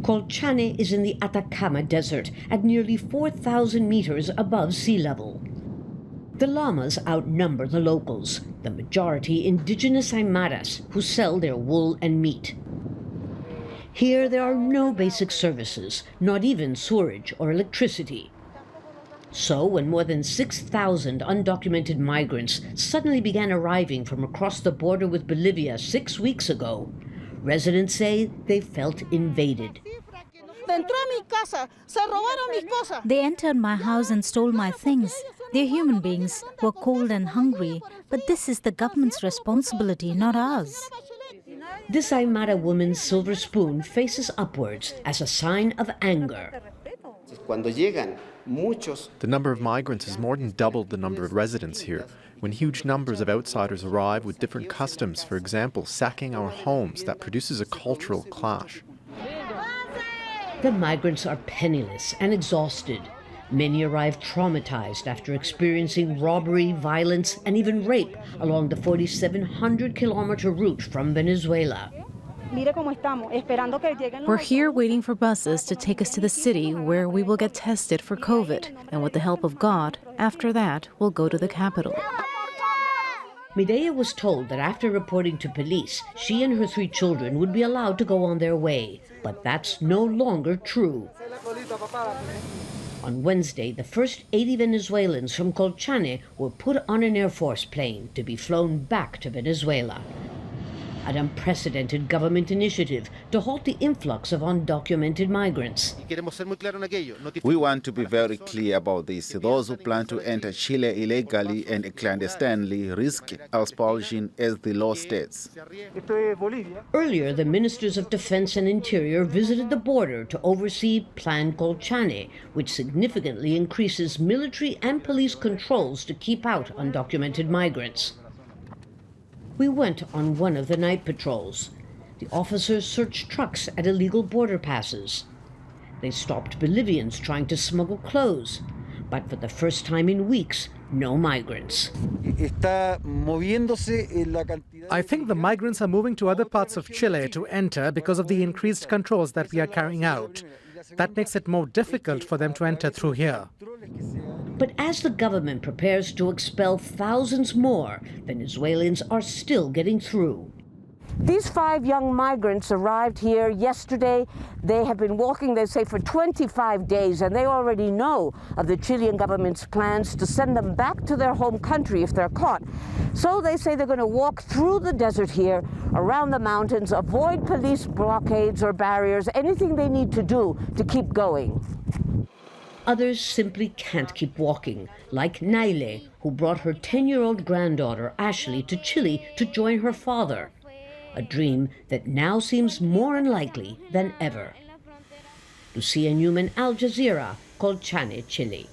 Colchane is in the Atacama Desert at nearly 4,000 meters above sea level. The llamas outnumber the locals, the majority indigenous Aymaras who sell their wool and meat. Here there are no basic services, not even sewerage or electricity. So when more than 6,000 undocumented migrants suddenly began arriving from across the border with Bolivia 6 weeks ago, residents say they felt invaded. They entered my house and stole my things. They're human beings who are cold and hungry, but this is the government's responsibility, not ours. This Aymara woman's silver spoon faces upwards as a sign of anger. The number of migrants has more than doubled the number of residents here. When huge numbers of outsiders arrive with different customs, for example, sacking our homes, that produces a cultural clash. The migrants are penniless and exhausted. Many arrive traumatized after experiencing robbery, violence, and even rape along the 4,700-kilometer route from Venezuela. We're here waiting for buses to take us to the city where we will get tested for COVID. And with the help of God, after that, we'll go to the capital. MIREYA was told that after reporting to police, she and her 3 children would be allowed to go on their way. But that's no longer true. On Wednesday, the first 80 Venezuelans from Colchane were put on an Air Force plane to be flown back to Venezuela. An unprecedented government initiative to halt the influx of undocumented migrants. We want to be very clear about this. Those who plan to enter Chile illegally and clandestinely risk expulsion as the law states. Earlier, the ministers of Defense and Interior visited the border to oversee Plan Colchane, which significantly increases military and police controls to keep out undocumented migrants. We went on one of the night patrols. The officers searched trucks at illegal border passes. They stopped Bolivians trying to smuggle clothes. But for the first time in weeks, no migrants. I think the migrants are moving to other parts of Chile to enter because of the increased controls that we are carrying out. That makes it more difficult for them to enter through here. But as the government prepares to expel thousands more, Venezuelans are still getting through. These 5 young migrants arrived here yesterday. They have been walking, they say, for 25 days, and they already know of the Chilean government's plans to send them back to their home country if they're caught. So they say they're going to walk through the desert here, around the mountains, avoid police blockades or barriers, anything they need to do to keep going. Others simply can't keep walking, like Naile, who brought her 10-year-old granddaughter, Ashley, to Chile to join her father. A dream that now seems more unlikely than ever. Lucia Newman, Al Jazeera, Colchane, Chile.